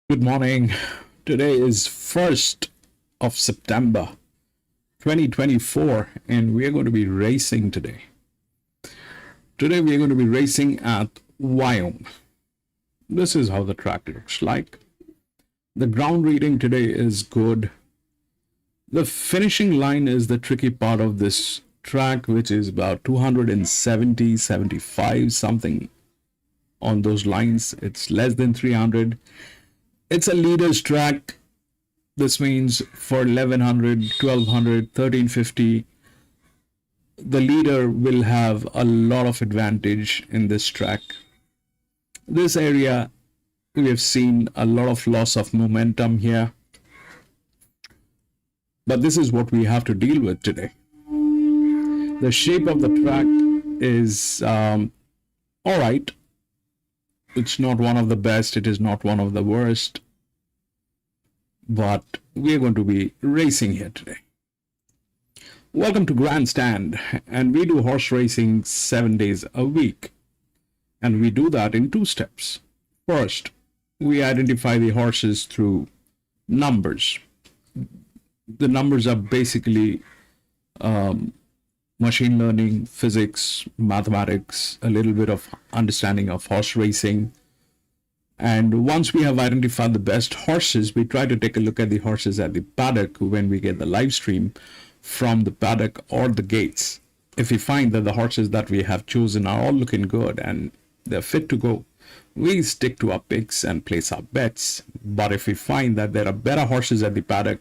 Good morning. Today is 1st of September 2024 and we are going to be racing today. Today we are going to be racing at Wyong. This is how the track looks like. The ground reading today is good. The finishing line is the tricky part of this track, which is about 270, 75, something on those lines. It's less than 300. It's a leader's track. This means for 1100, 1200, 1350, the leader will have a lot of advantage in this track. This area, we have seen a lot of loss of momentum here. But this is what we have to deal with today. The shape of the track is all right. It's not one of the best. It is not one of the worst. But we are going to be racing here today. Welcome to Grandstand. And we do horse racing 7 days a week. And we do that in 2 steps. First, we identify the horses through numbers. The numbers are basically machine learning, physics, mathematics, a little bit of understanding of horse racing. And once we have identified the best horses, we try to take a look at the horses at the paddock when we get the live stream from the paddock or the gates. If we find that the horses that we have chosen are all looking good and they're fit to go, we stick to our picks and place our bets. But if we find that there are better horses at the paddock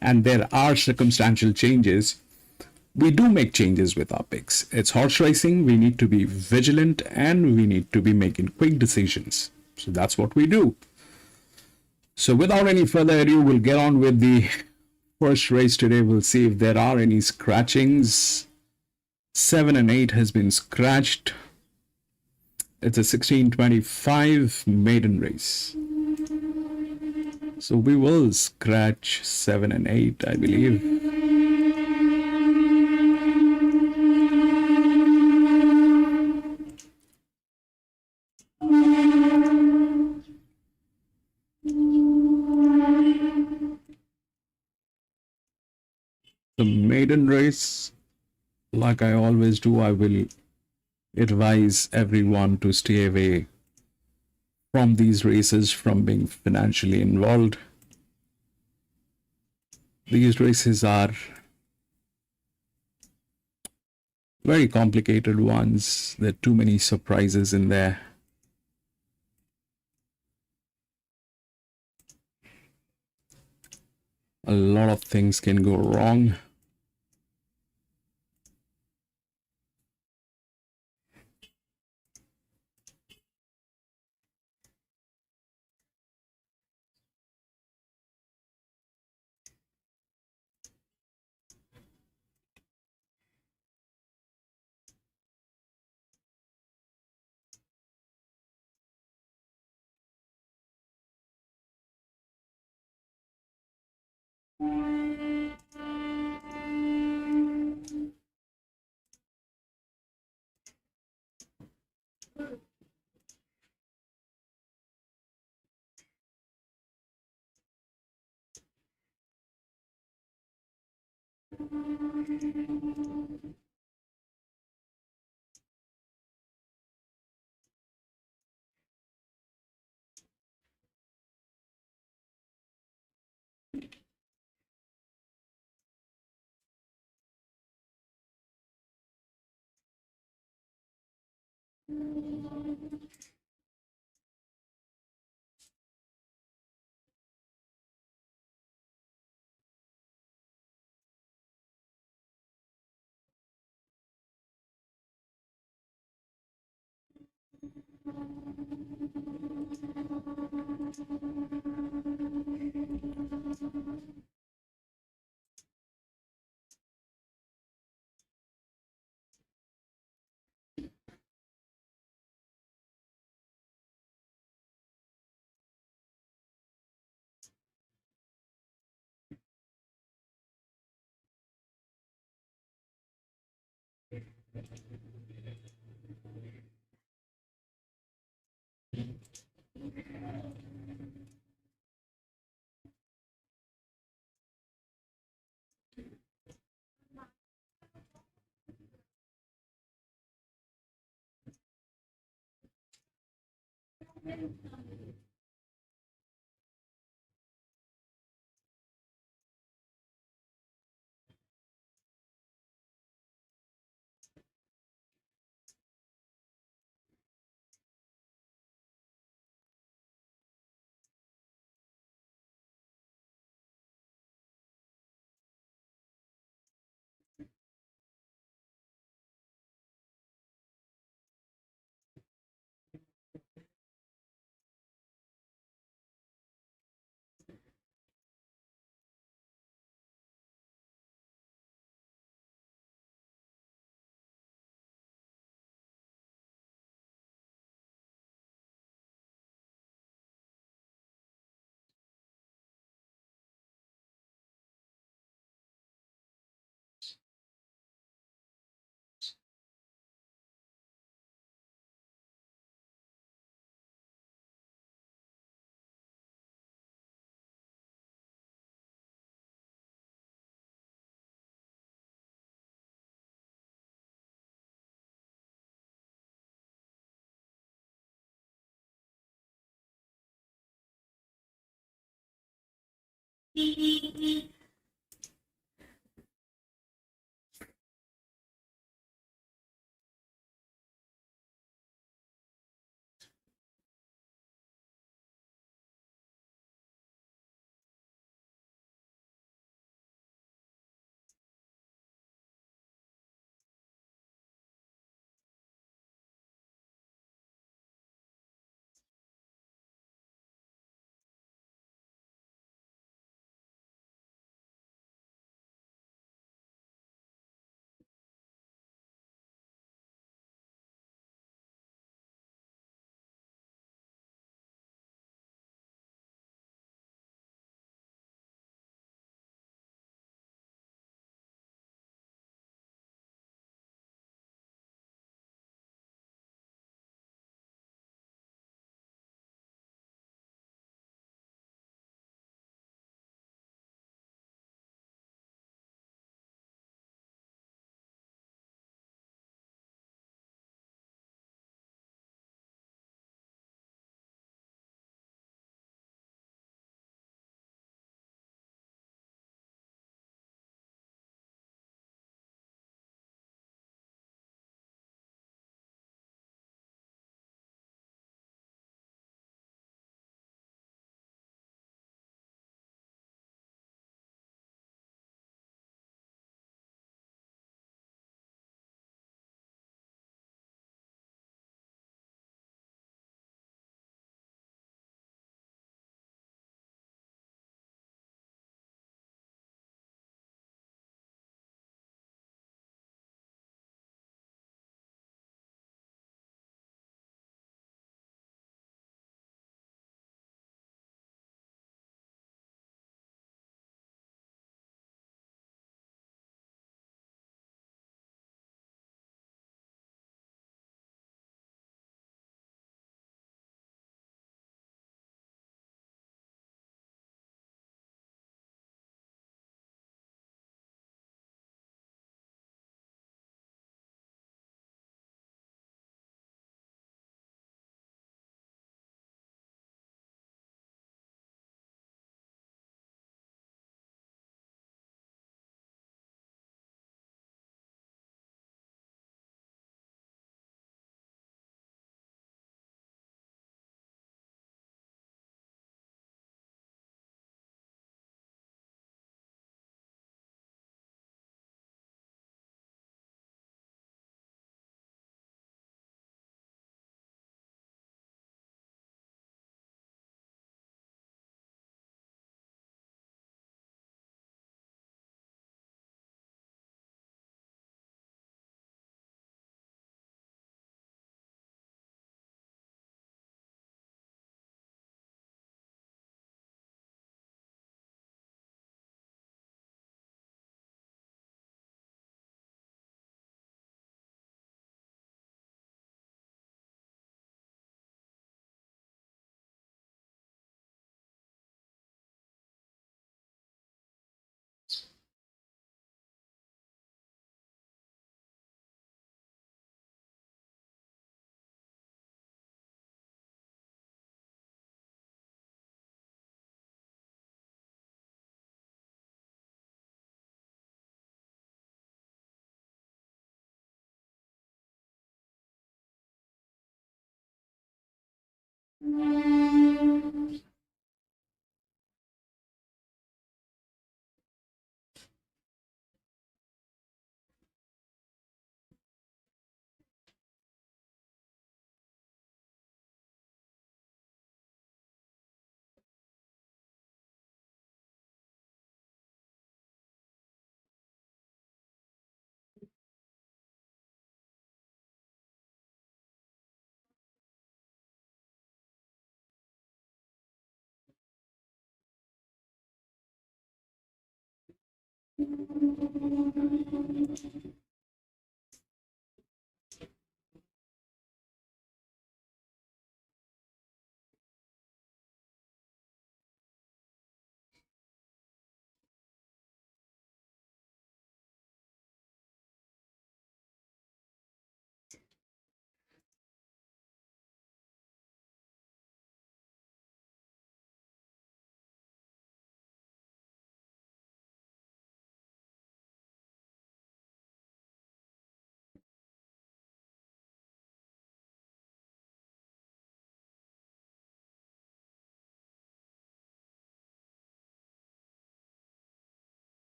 and there are circumstantial changes, we do make changes with our picks. It's horse racing. We need to be vigilant and we need to be making quick decisions. So that's what we do. So without any further ado, we'll get on with the first race today. We'll see if there are any scratchings. 7 and 8 has been scratched. It's a 1625 maiden race. So we will scratch 7 and 8, I believe. The maiden race, like I always do, I will advise everyone to stay away from these races, from being financially involved. These races are very complicated ones. There are too many surprises in there. A lot of things can go wrong.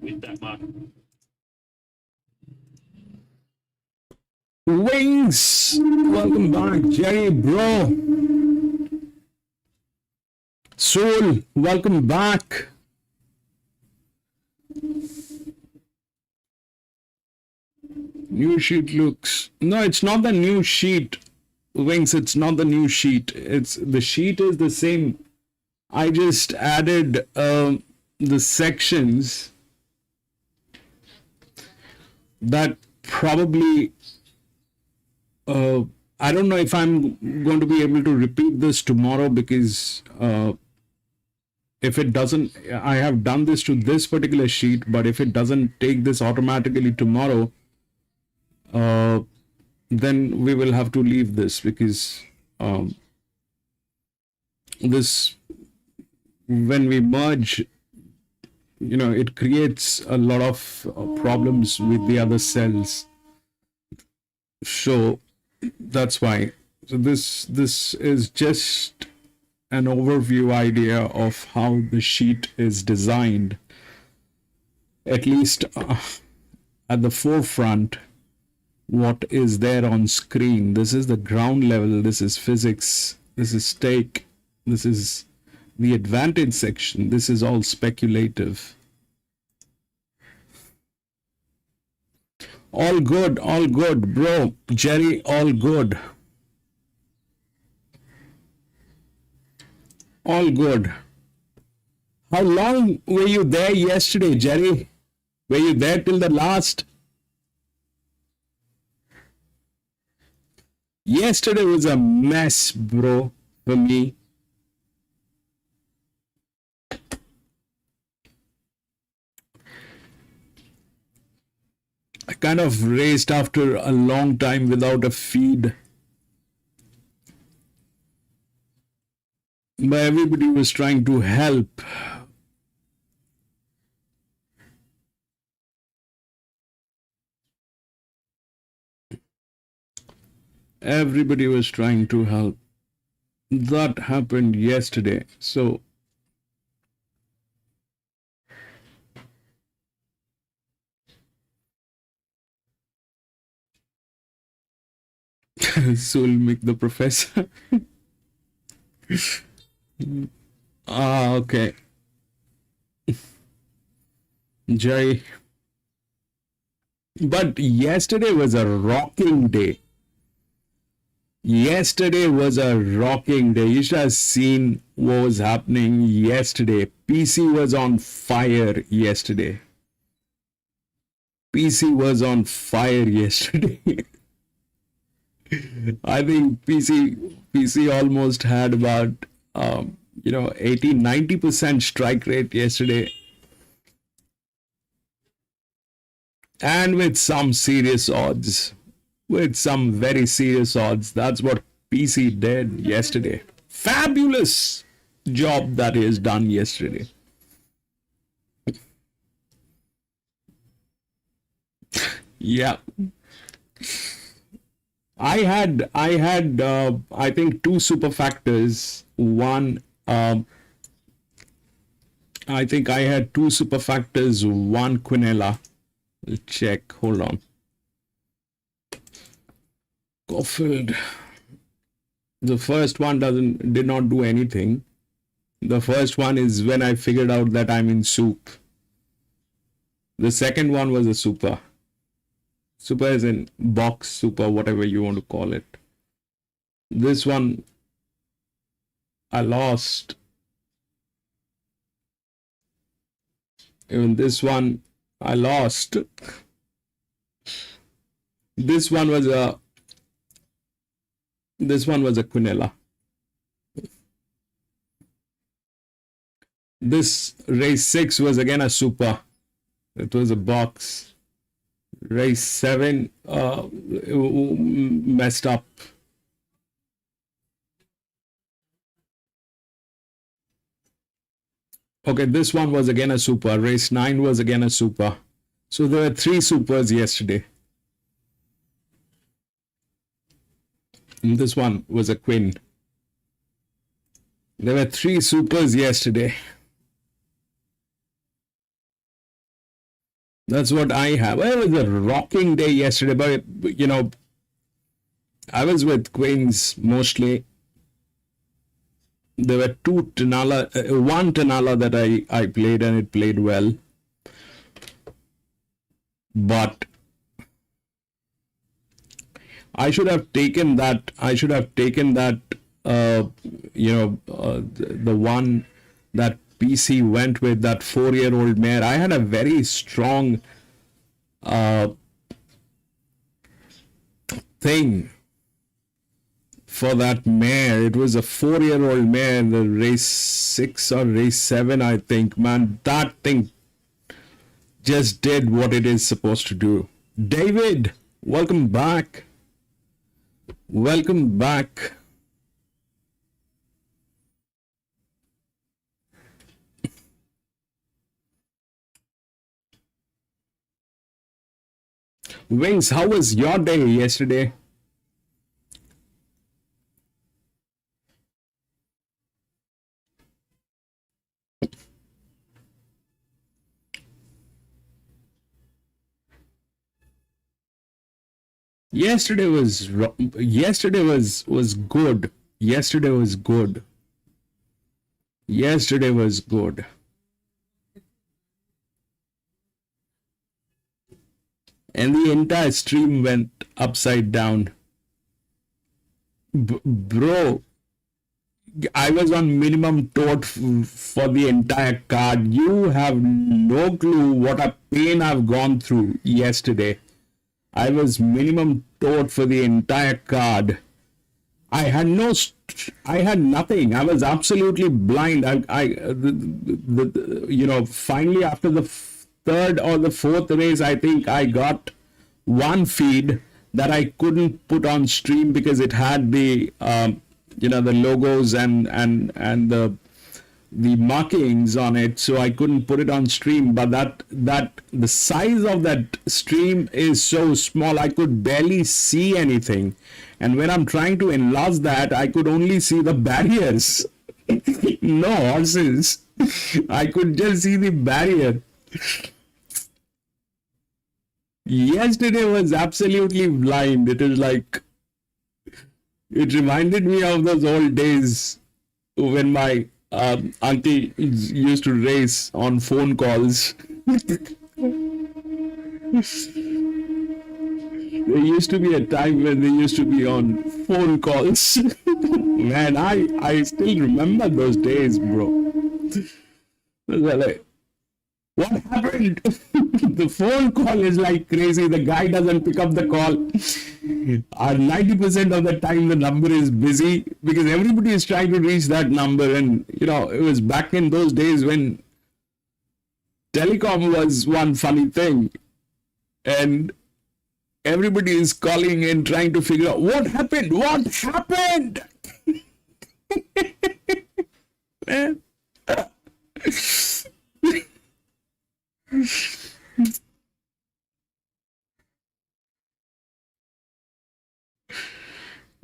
With that mark. Wings, welcome back. Jerry, bro. Soul, welcome back. New sheet looks. No, it's not the new sheet. Wings, it's not the new sheet. It's the sheet is the same. I just added the sections that probably I don't know if I'm going to be able to repeat this tomorrow, because if it doesn't, I have done this to this particular sheet, but if it doesn't take this automatically tomorrow, then we will have to leave this, because this, when we merge, you know, it creates a lot of problems with the other cells. So that's why. So this is just an overview idea of how the sheet is designed, at least at the forefront, what is there on screen. This is the ground level, this is physics, this is stake, this is the advantage section, this is all speculative. All good, bro. Jerry, all good. All good. How long were you there yesterday, Jerry? Were you there till the last? Yesterday was a mess, bro, for me. I kind of raced after a long time without a feed. But everybody was trying to help. Everybody was trying to help. That happened yesterday. So Soul make the professor. Okay. Jai. But yesterday was a rocking day. Yesterday was a rocking day. You should have seen what was happening yesterday. PC was on fire yesterday. PC was on fire yesterday. I think PC almost had about 80-90% strike rate yesterday. And with some serious odds. With some very serious odds. That's what PC did yesterday. Fabulous job that is done yesterday. Yeah. I had I think two super factors. One I think I had two super factors, one quinella. I'll check. Hold on. Caulfield. The first one did not do anything. The first one is when I figured out that I'm in soup. The second one was a super. Super is in box, super, whatever you want to call it. This one I lost. Even this one I lost. This one was a quinella. This race 6 was again a super. It was a box. Race 7 messed up. Okay, this one was again a super. Race 9 was again a super. So there were 3 supers yesterday. And this one was a queen. There were 3 supers yesterday. That's what I have. Well, it was a rocking day yesterday, but I was with queens mostly. There were one Tanala that I played and it played well. But I should have taken that. The one that PC went with, that 4-year-old mare. I had a very strong thing for that mare. It was a 4-year-old mare in the race 6 or race 7, I think. Man, that thing just did what it is supposed to do. David, welcome back. Welcome back. Wings, how was your day yesterday? Yesterday was good. Yesterday was good. And the entire stream went upside down. Bro, I was on minimum tote for the entire card. You have no clue what a pain I've gone through yesterday. I was minimum tote for the entire card. I had I had nothing. I was absolutely blind. Finally after the third or the fourth race, I think I got one feed that I couldn't put on stream because it had the, the logos and the markings on it, so I couldn't put it on stream. But that the size of that stream is so small, I could barely see anything. And when I'm trying to enlarge that, I could only see the barriers. No horses. I could just see the barrier. Yesterday was absolutely blind. It is like, it reminded me of those old days when my uncle used to race on phone calls. There used to be a time when they used to be on phone calls. Man, I still remember those days, bro. Like, what happened? The phone call is like crazy. The guy doesn't pick up the call. 90% of the time the number is busy because everybody is trying to reach that number. And, it was back in those days when telecom was one funny thing. And everybody is calling and trying to figure out what happened. What happened?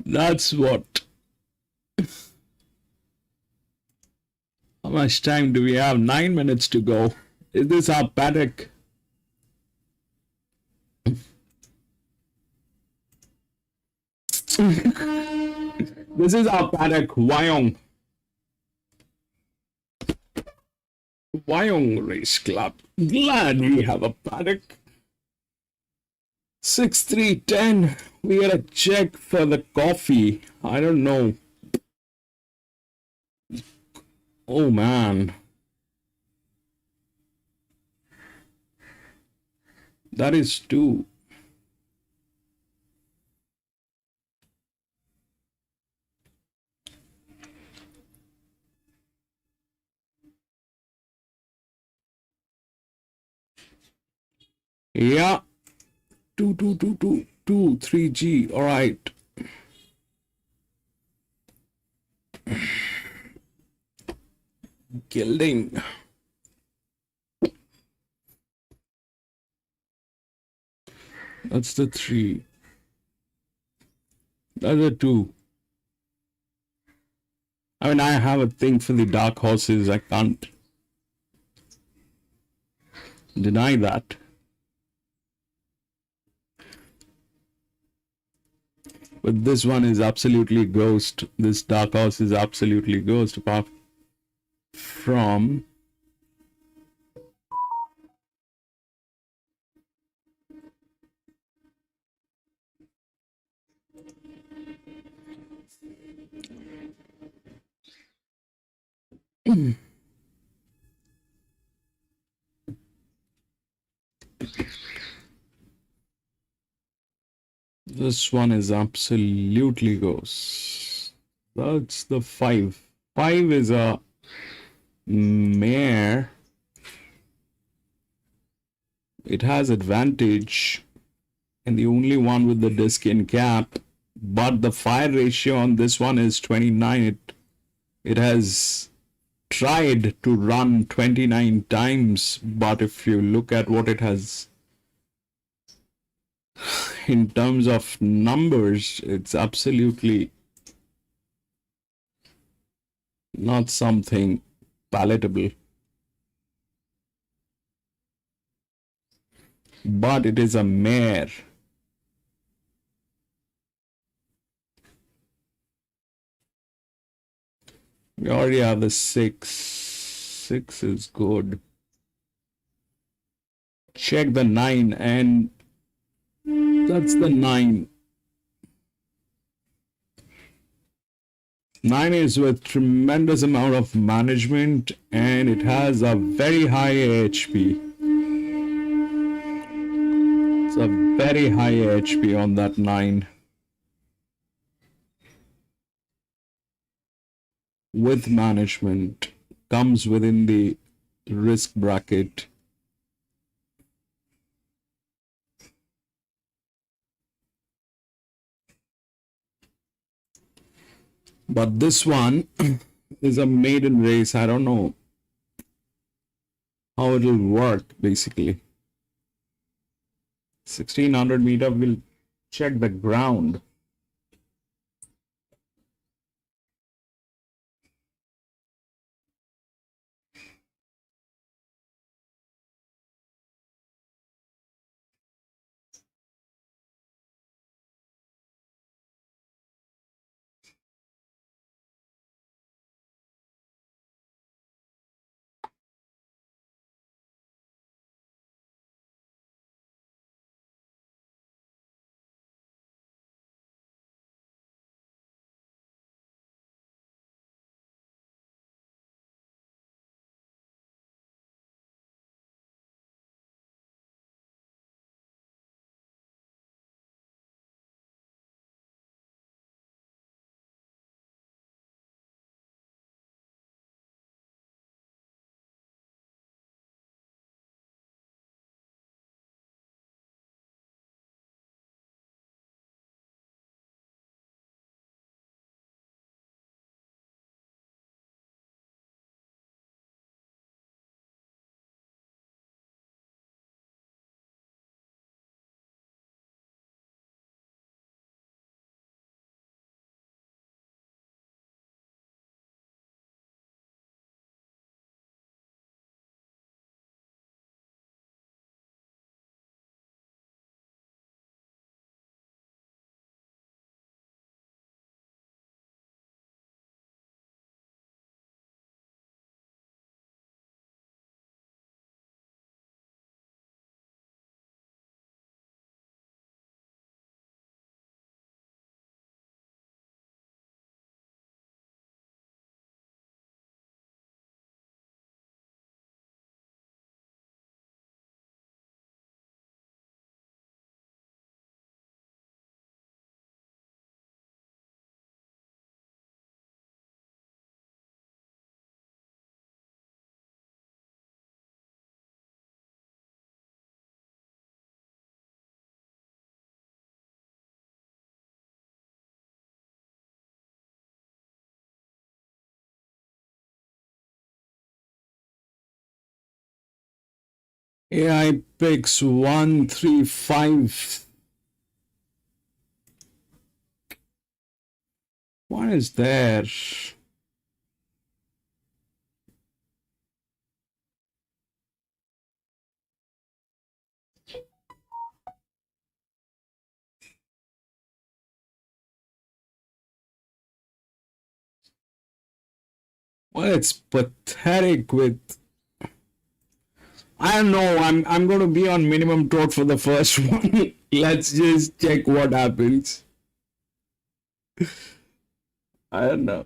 That's what. How much time do we have? 9 minutes to go. Is this our paddock? This is our paddock, Wyong. Wyong Race Club. Glad we have a paddock. 6310. We gotta check for the coffee. I don't know. Oh man. That is 2. Yeah. 3G. All right. Gilding. That's the 3. That's the 2. I mean, I have a thing for the dark horses. I can't deny that. But this one is absolutely ghost. This dark horse is absolutely ghost, apart from this one is absolutely ghost. That's the 5. 5 is a mare. It has advantage and the only one with the disc in cap, but the fire ratio on this one is 29. It has tried to run 29 times, but if you look at what it has in terms of numbers, it's absolutely not something palatable. But it is a mare. We already have the 6. 6 is good. Check the 9, and that's the 9. 9 is with tremendous amount of management, and it has a very high AHP. It's a very high AHP on that 9. with management comes within the risk bracket. But this one is a maiden race. I don't know how it'll work basically. 1600 meter, we'll check the ground. AI picks 135. What is there? Well, it's pathetic with. I don't know. I'm going to be on minimum total for the first one. Let's just check what happens. I don't know.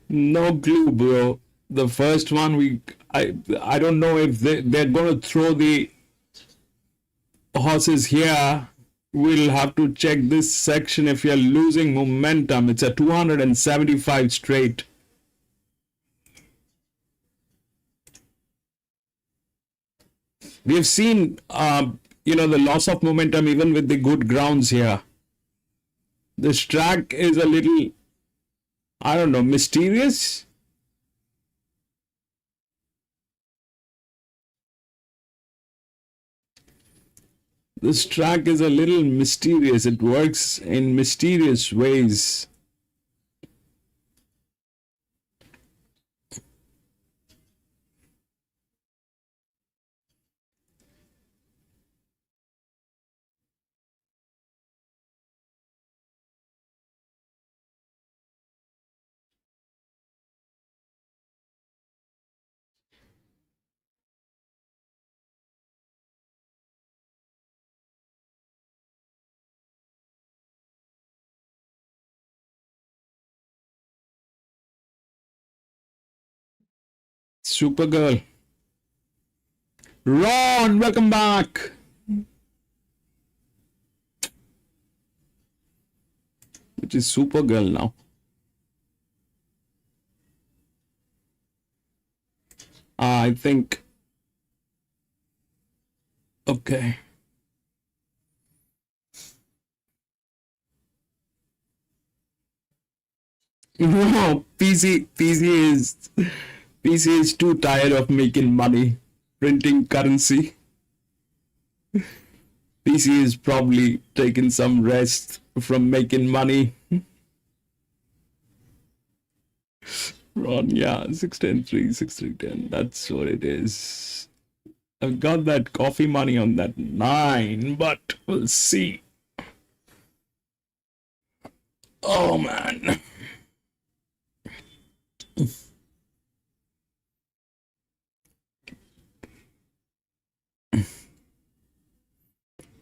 No clue, bro. The first one I don't know if they're gonna throw the horses here. We'll have to check this section if you're losing momentum. It's a 275 straight. We've seen the loss of momentum even with the good grounds here. This track is a little, I don't know, mysterious. This track is a little mysterious. It works in mysterious ways. Supergirl. Ron, welcome back. Which is Supergirl now. I think. Okay. No, PC is too tired of making money, printing currency. PC is probably taking some rest from making money. Ron, yeah, 610 6310. That's what it is. I've got that coffee money on that 9, but we'll see. Oh man.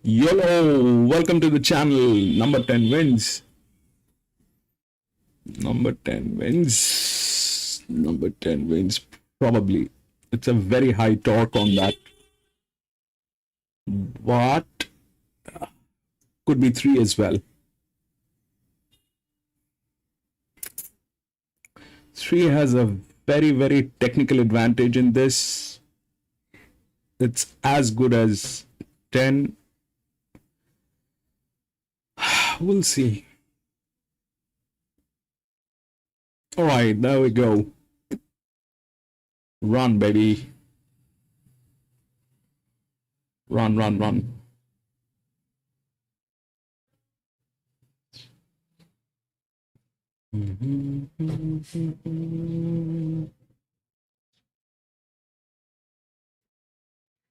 YOLO, welcome to the channel. Number 10 wins. Number 10 wins. Number 10 wins. Probably. It's a very high torque on that. But could be 3 as well. 3 has a very, very technical advantage in this. It's as good as 10. We'll see. All right, there we go. Run, baby. Run, run, run.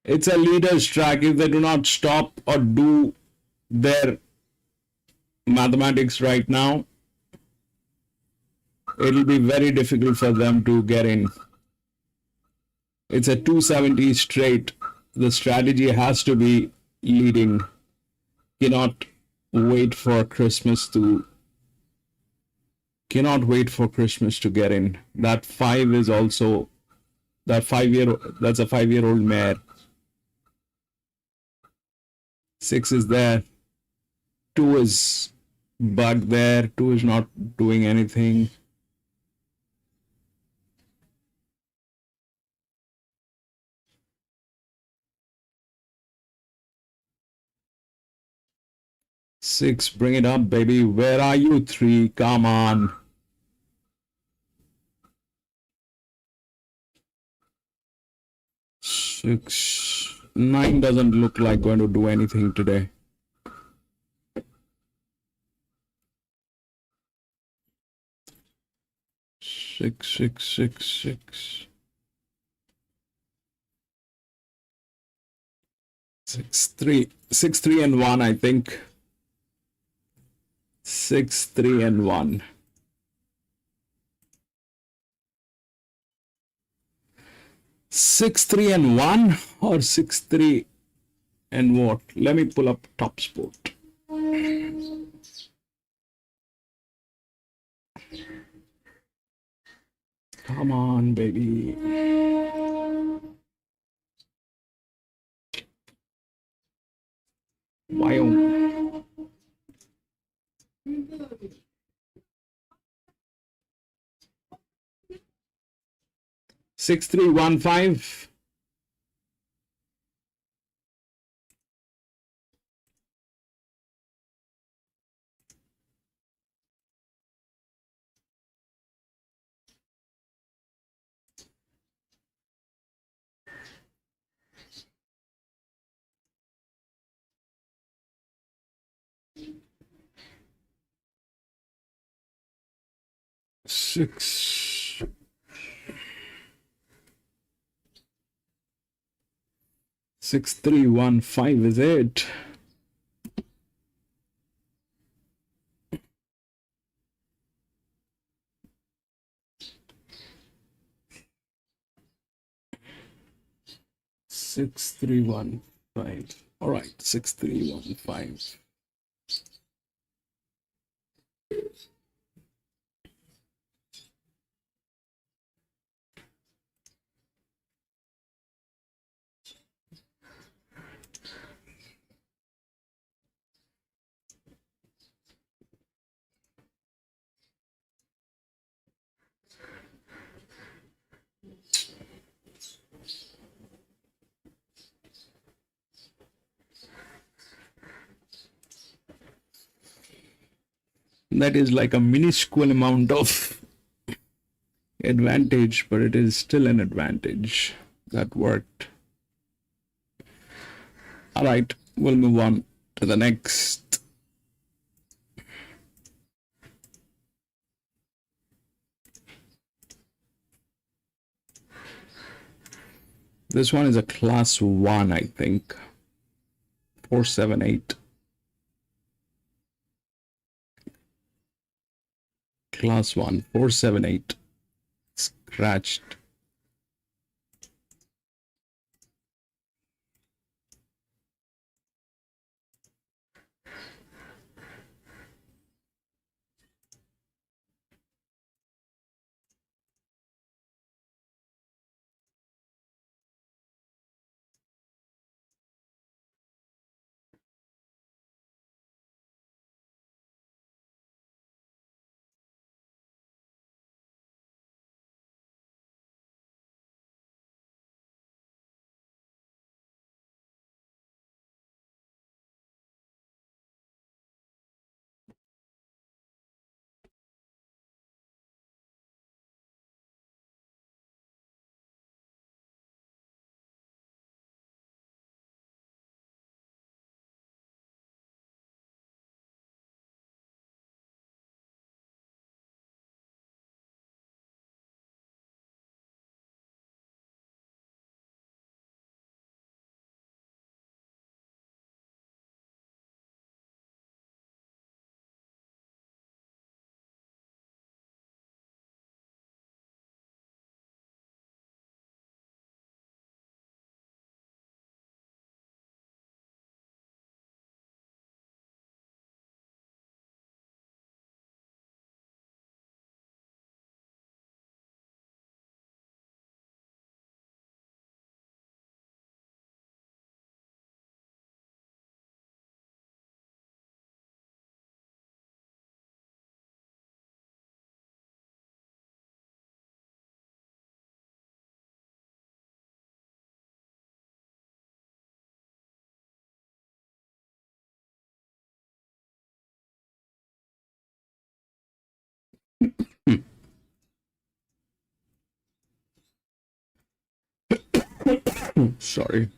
It's a leader's track. If they do not stop or do their mathematics right now, it'll be very difficult for them to get in. It's a 270 straight. The strategy has to be leading. Cannot wait for Christmas to get in. That 5 is also that's a 5-year-old mare. 6 is there. 2 is bugged there. 2 is not doing anything. Six, bring it up, baby. Where are you? 3, come on. Six, 9 doesn't look like going to do anything today. Six, 3, 6, 3 and 1, I think. 6, 3 and 1. 6, 3 and 1 or 6, 3 and what? Let me pull up Top Sport. Come on, baby. Wyong. Six, 3, 1, 5. Six. 6, 3, 1, 5 is it? Six, 3, 1, 5. All right, 6, 3, 1, 5. That is like a minuscule amount of advantage, but it is still an advantage. That worked. All right, we'll move on to the next. This one is a class 1, I think. 478. Class 1, 478. Scratched. Sorry.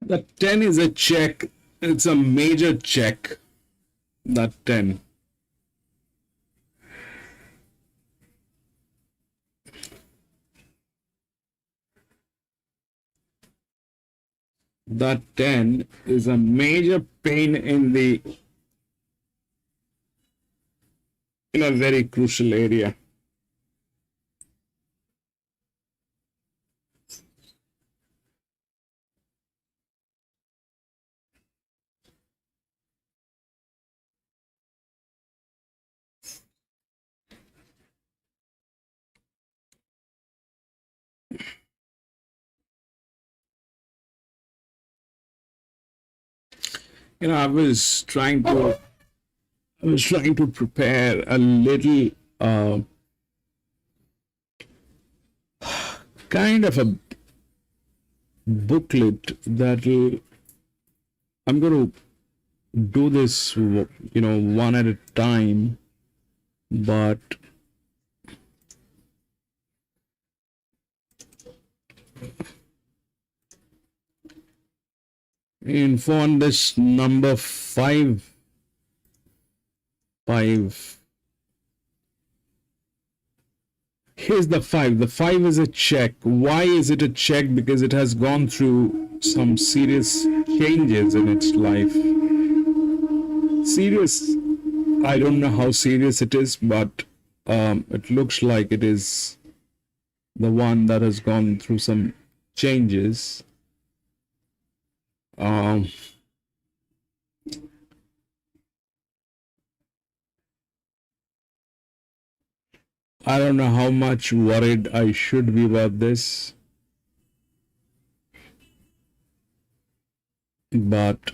The 10 is a check. It's a major check. That 10. That 10 is a major pain in a very crucial area. I was trying to prepare a little kind of a booklet that'll, I'm going to do this, one at a time, but info on this number 5. Here's the 5. The 5 is a check. Why is it a check? Because it has gone through some serious changes in its life. Serious, I don't know how serious it is, but it looks like it is the one that has gone through some changes. I don't know how much worried I should be about this, but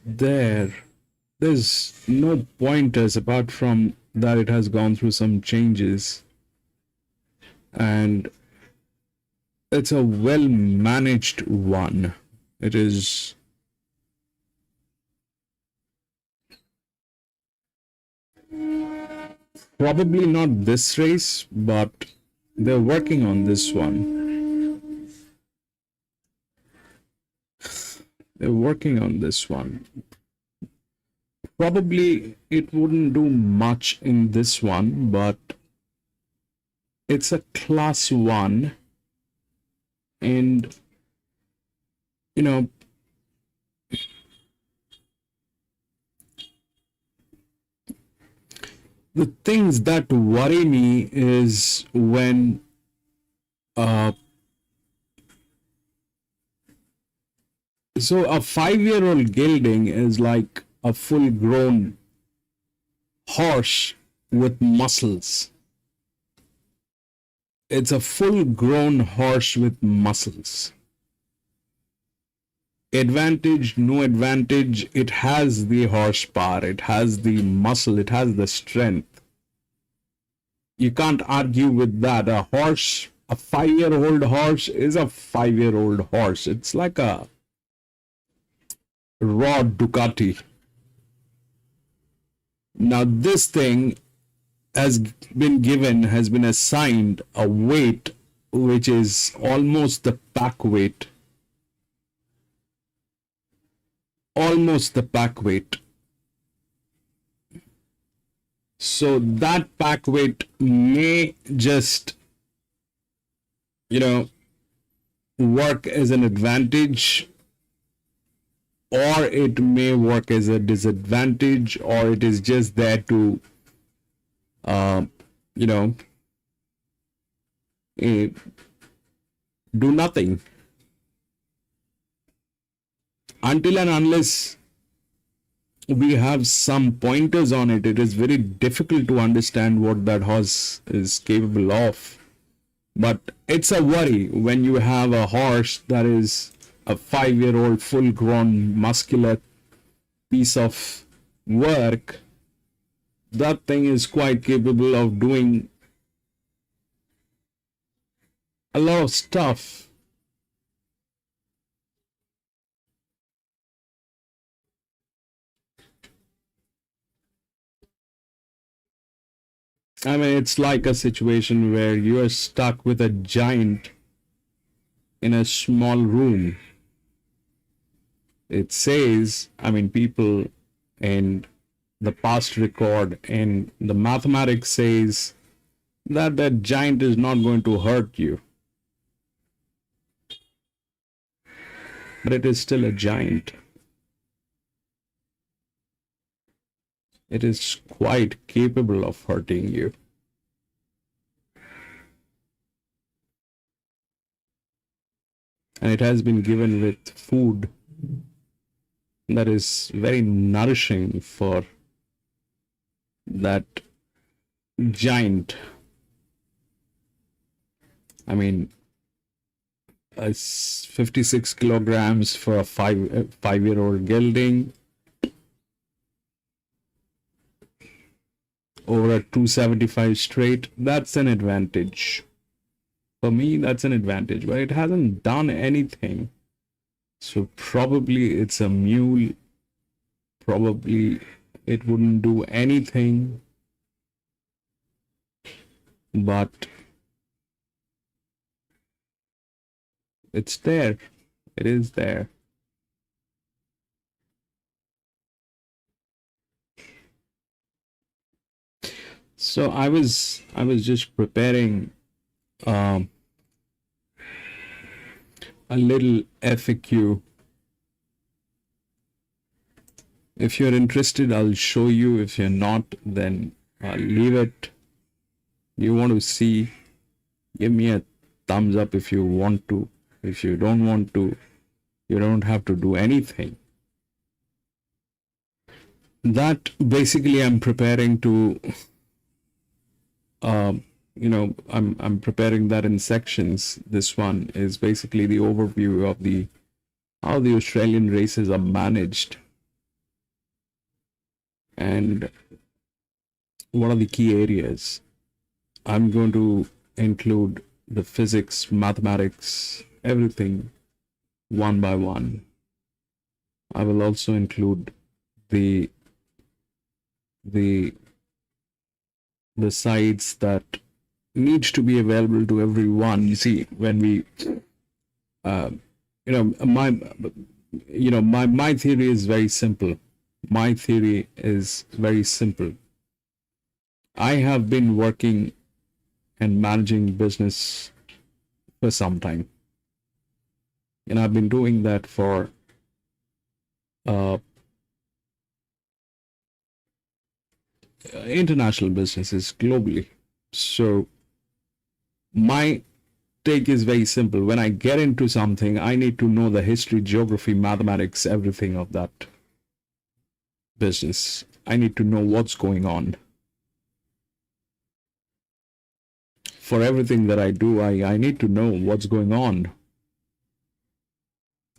there's no pointers apart from that it has gone through some changes, and it's a well managed one. It is probably not this race, but they're working on this one. They're working on this one. Probably it wouldn't do much in this one, but it's a class 1, and the things that worry me is when so a 5-year-old gelding is like a full-grown horse with muscles. It's a full-grown horse with muscles. Advantage, no advantage, it has the horsepower, it has the muscle, it has the strength. You can't argue with that. A 5-year-old horse is a 5-year-old horse. It's like a raw Ducati. Now this thing has been assigned a weight which is almost the pack weight. So that pack weight may just, work as an advantage, or it may work as a disadvantage, or it is just there to, do nothing until and unless we have some pointers on it. It is very difficult to understand what that horse is capable of. But it's a worry when you have a horse that is a 5-year-old full-grown muscular piece of work. That thing is quite capable of doing a lot of stuff. I mean, it's like a situation where you are stuck with a giant in a small room. It says, I mean, people and the past record and the mathematics says that that giant is not going to hurt you. But it is still a giant. It is quite capable of hurting you. And it has been given with food that is very nourishing for that giant. I mean, 56 kilograms for a five-year-old gelding. Over a 275 straight, that's an advantage. For me, that's an advantage, but it hasn't done anything. So probably it's a mule. Probably it wouldn't do anything. But it's there. It is there. So I was just preparing a little FAQ. If you're interested, I'll show you. If you're not, then I'll leave it. You want to see, give me a thumbs up if you want to. If you don't want to, you don't have to do anything. That basically I'm preparing to I'm preparing that in sections. This one is basically the overview of how the Australian races are managed and what are the key areas. I'm going to include the physics, mathematics, everything one by one. I will also include the sites that needs to be available to everyone. You see, when we my theory is very simple. My theory is very simple. I have been working and managing business for some time, and I've been doing that for international businesses globally. So my take is very simple. When I get into something, I need to know the history, geography, mathematics, everything of that business. I need to know what's going on. For everything that I do, I need to know what's going on.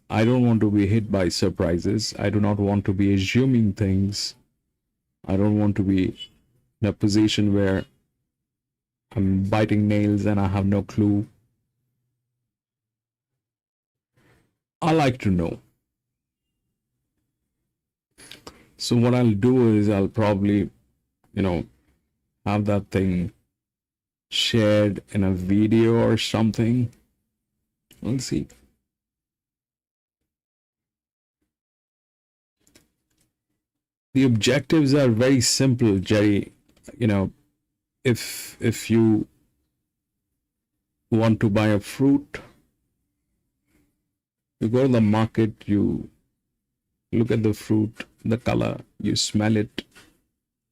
I don't want to be hit by surprises. I do not want to be assuming things. I don't want to be in a position where I'm biting nails and I have no clue. I like to know. So what I'll do is I'll probably, have that thing shared in a video or something. We'll see. The objectives are very simple, Jerry. If you want to buy a fruit, you go to the market, you look at the fruit, the color, you smell it.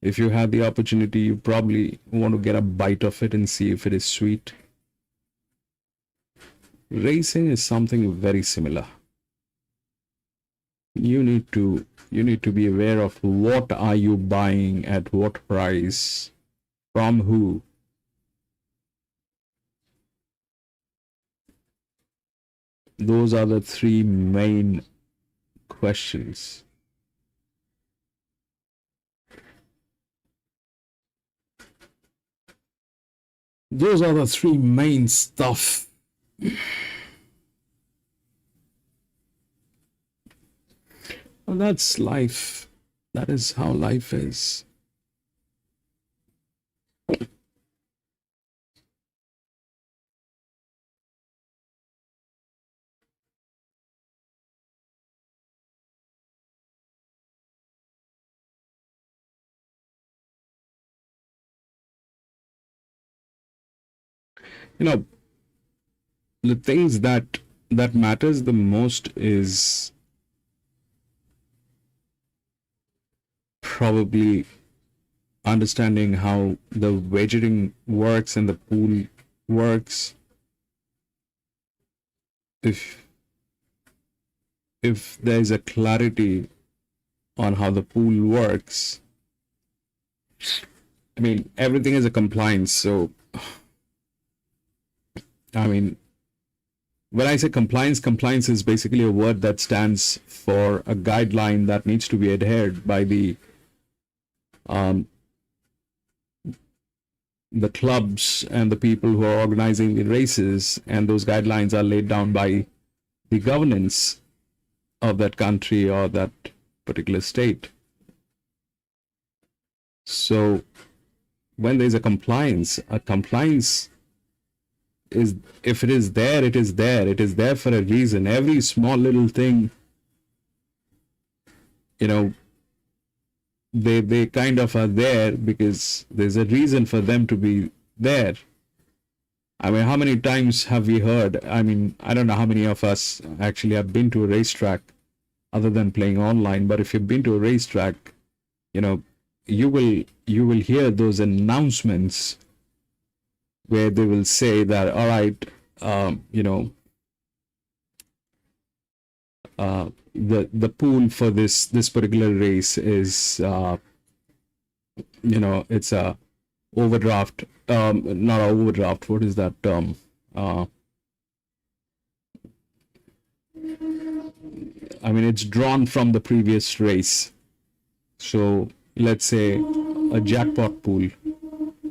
If you have the opportunity, you probably want to get a bite of it and see if it is sweet. Racing is something very similar. You need to be aware of what are you buying at what price, from who. Those are the three main questions. Those are the three main stuff. Well, that's life. That is how life is. You know, the things that matters the most is probably understanding how the wagering works and the pool works. If there is a clarity on how the pool works, I mean, everything is a compliance. So, I mean, when I say compliance, compliance is basically a word that stands for a guideline that needs to be adhered by the clubs and the people who are organizing the races, and those guidelines are laid down by the governance of that country or that particular state. So when there's a compliance is, if it is there, it is there. It is there for a reason. Every small little thing, you know, they kind of are there because there's a reason for them to be there. I mean, how many times have we heard? I mean, I don't know how many of us actually have been to a racetrack other than playing online, but if you've been to a racetrack, you know, you will hear those announcements where they will say that, all right, you know, the pool for this particular race is you know, it's a overdraft, not a overdraft, what is that term? I mean, it's drawn from the previous race. So let's say a jackpot pool.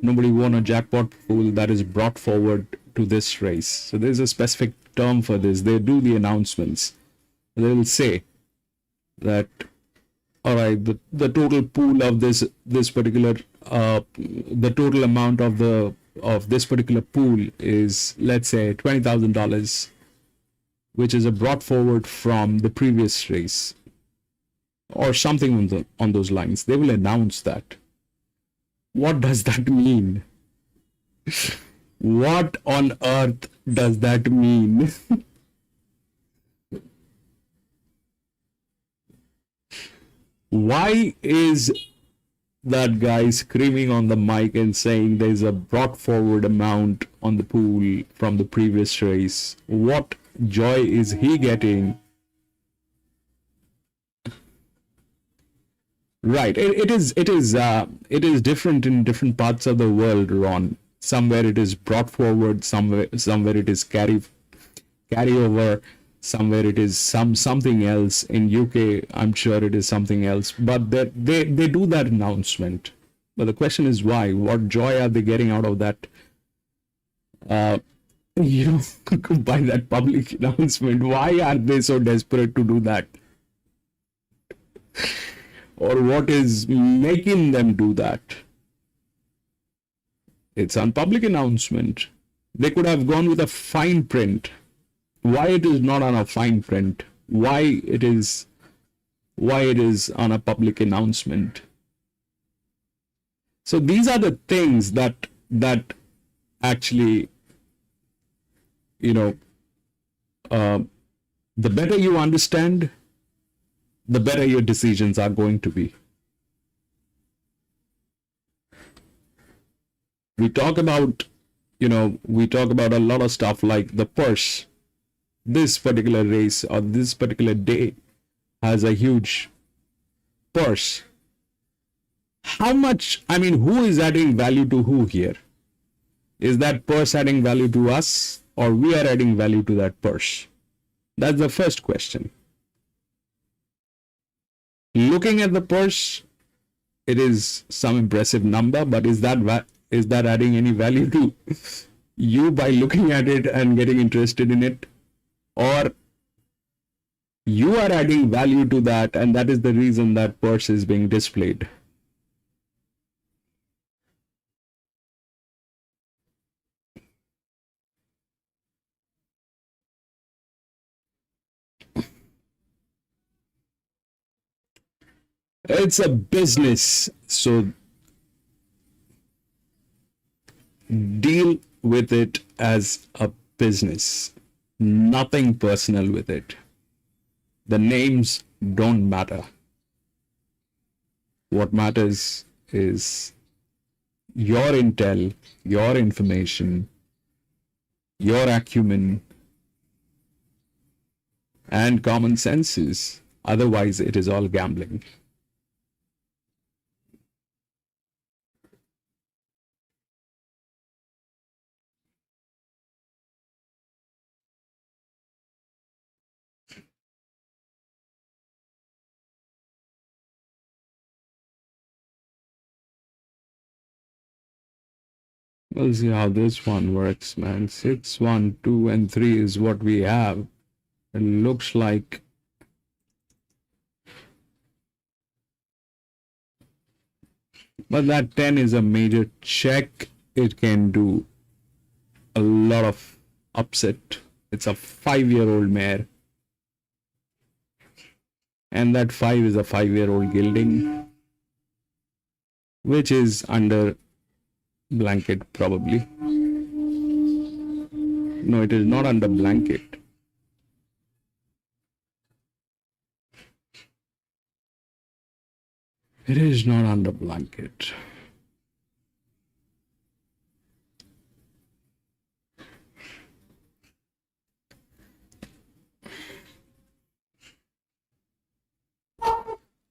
Nobody won a jackpot pool that is brought forward to this race. So there's a specific term for this. They do the announcements. They will say that, all right, the total pool of this particular the total amount of this particular pool is, let's say, $20,000, which is brought forward from the previous race, or something on those lines. They will announce that. What does that mean? What on earth does that mean? Why is that guy screaming on the mic and saying there's a brought forward amount on the pool from the previous race? What joy is he getting? Right. It is different in different parts of the world, Ron. Somewhere it is brought forward, somewhere it is carry over, somewhere it is something else. In UK, I'm sure it is something else. But they do that announcement. But the question is why? What joy are they getting out of that? You know, by that public announcement. Why are they so desperate to do that? Or what is making them do that? It's on public announcement. They could have gone with a fine print. Why it is not on a fine print? Why it is on a public announcement? So these are the things that actually, you know, the better you understand, the better your decisions are going to be. We talk about a lot of stuff like the purse. this particular race or this particular day has a huge purse. How much, I mean, who is adding value to who here? Is that purse adding value to us, or we are adding value to that purse? That's the first question. Looking at the purse, it is some impressive number, but is that adding any value to you by looking at it and getting interested in it? Or you are adding value to that, and that is the reason that purse is being displayed? It's a business, so deal with it as a business, nothing personal with it. The names don't matter. What matters is your intel, your information, your acumen, and common senses. Otherwise, it is all gambling. We'll see how this one works, man. 6, 1, 2, and 3 is what we have. It looks like but that 10 is a major check. It can do a lot of upset. It's a 5-year-old mare. And that 5 is a 5-year-old gelding, which is under blanket probably. No, it is not under blanket. It is not under blanket.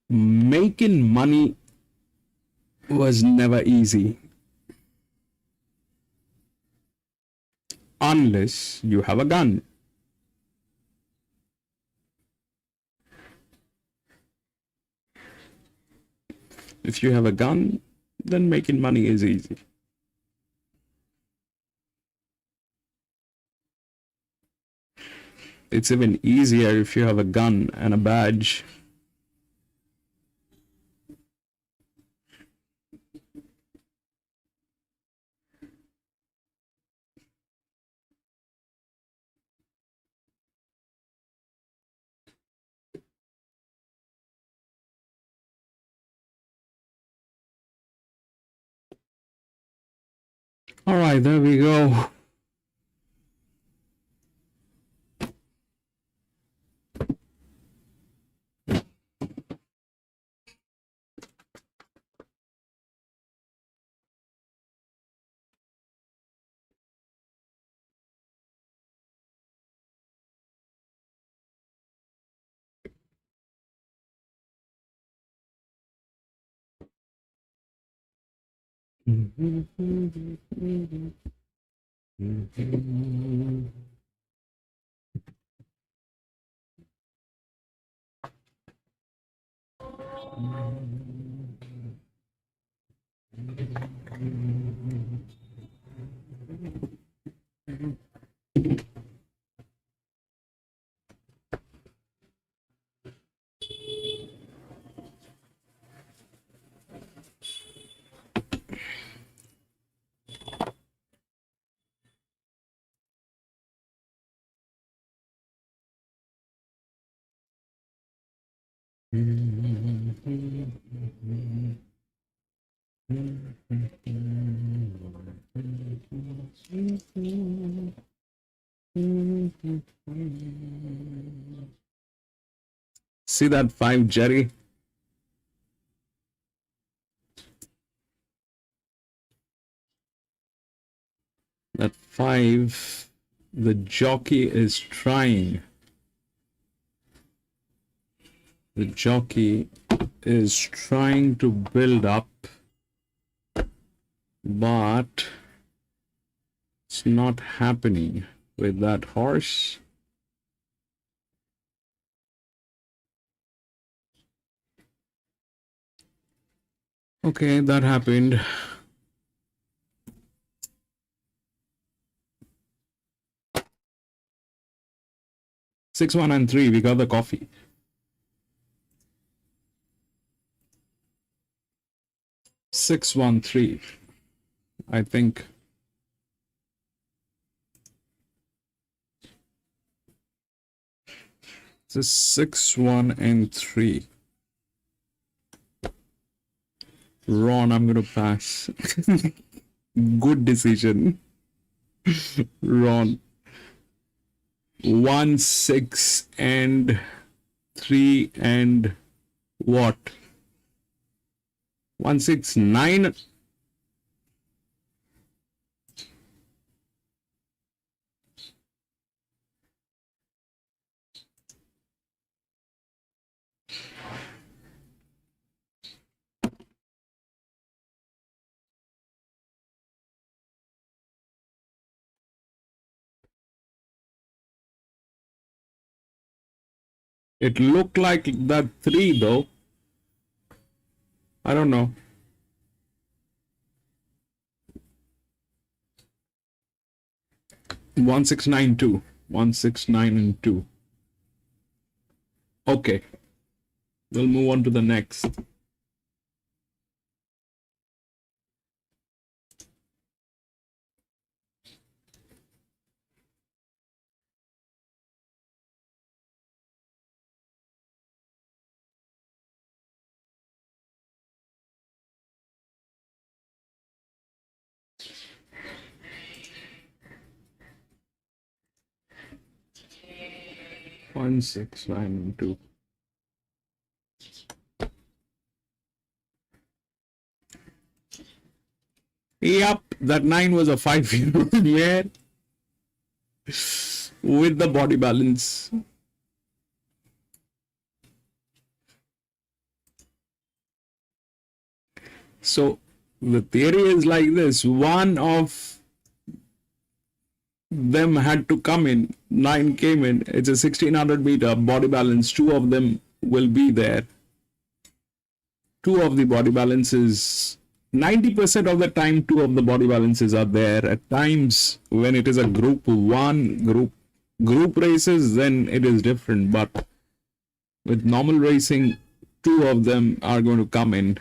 Making money was never easy unless you have a gun. If you have a gun, then making money is easy. It's even easier if you have a gun and a badge. All right, there we go. See that 5, Jerry? That 5 The jockey is trying. The jockey is trying to build up, but it's not happening with that horse. Okay, that happened. 6, 1, and 3. We got the coffee. 6, 1, 3. I think. It's 6, 1, and 3. Ron, I'm gonna pass. Good decision. Ron. 1, 6, and 3, and what? 1, 6, 9. It looked like that 3 though. I don't know. One, 6, 9, 2. 1, 6, 9, and 2. Okay. We'll move on to the next. One, 6, 9, and 2. Yep, that 9 was a 5-year-old mare with the body balance. So the theory is like this: one of them had to come in, 9 came in. It's a 1600 meter body balance. 2 of them will be there. 2 of the body balances, 90% of the time, 2 of the body balances are there. At times, when it is a group 1 group races, then it is different. But with normal racing, 2 of them are going to come in.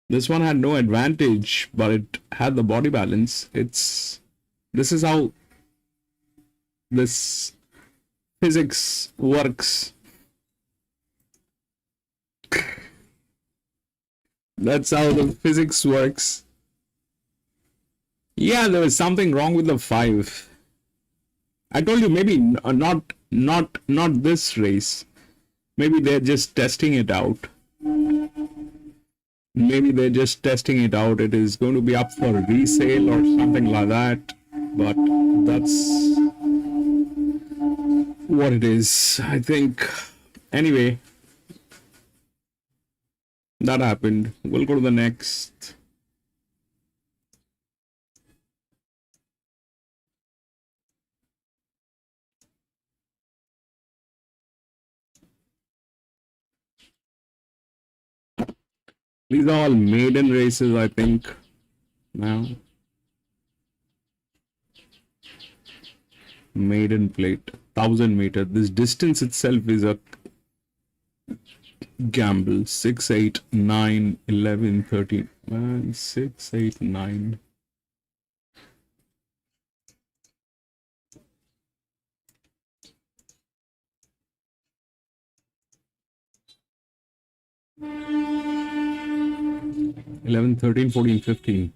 This one had no advantage, but it had the body balance. This is how this physics works. That's how the physics works. Yeah, there was something wrong with the 5. I told you, maybe not this race. Maybe they're just testing it out. Maybe they're just testing it out. It is going to be up for resale or something like that. But that's what it is, I think. Anyway, that happened. We'll go to the next. These are all maiden races, I think, now. Maiden plate, 1000 meter. This distance itself is a gamble. 6, 8, 9, 11, 13. 6, 8, 9. Eleven, 13, 14, 15.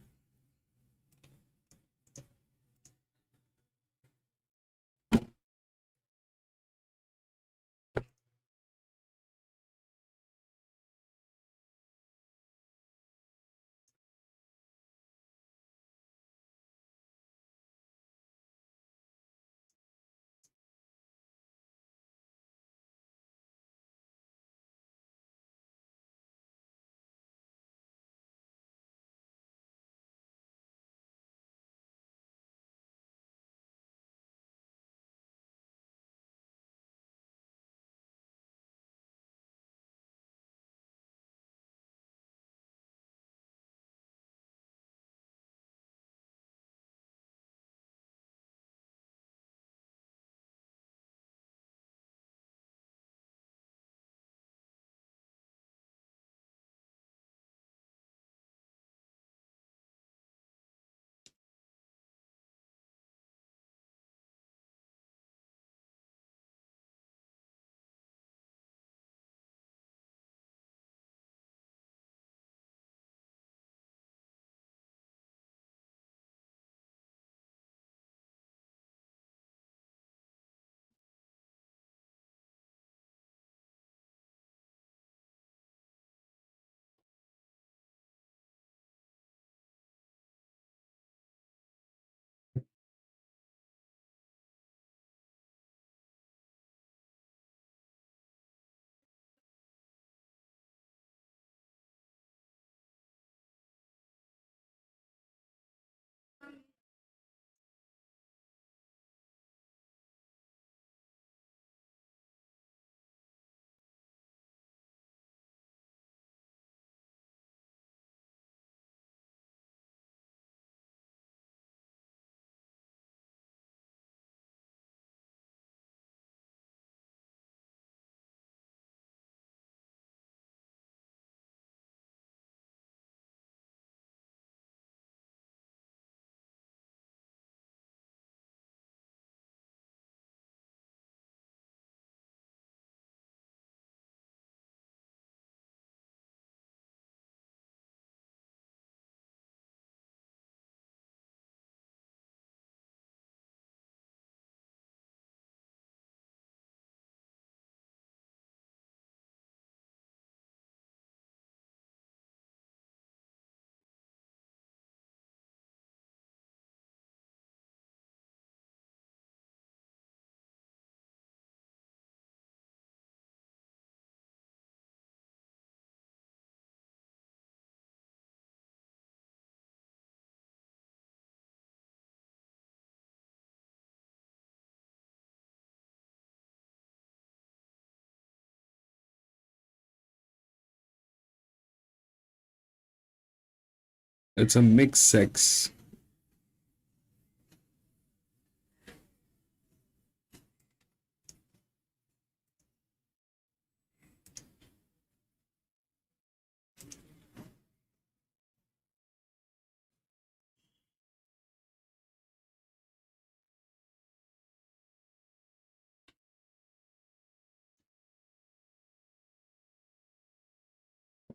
It's a mixed sex.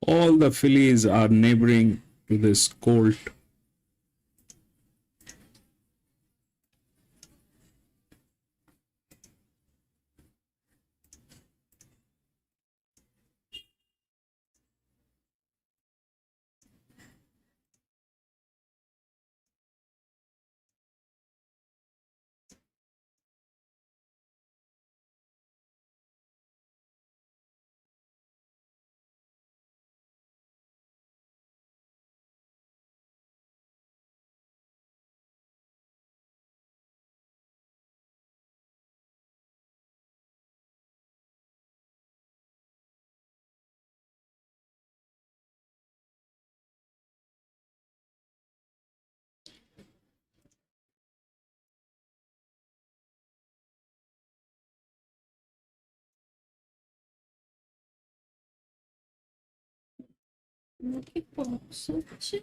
All the fillies are neighboring to this colt. Que posso te...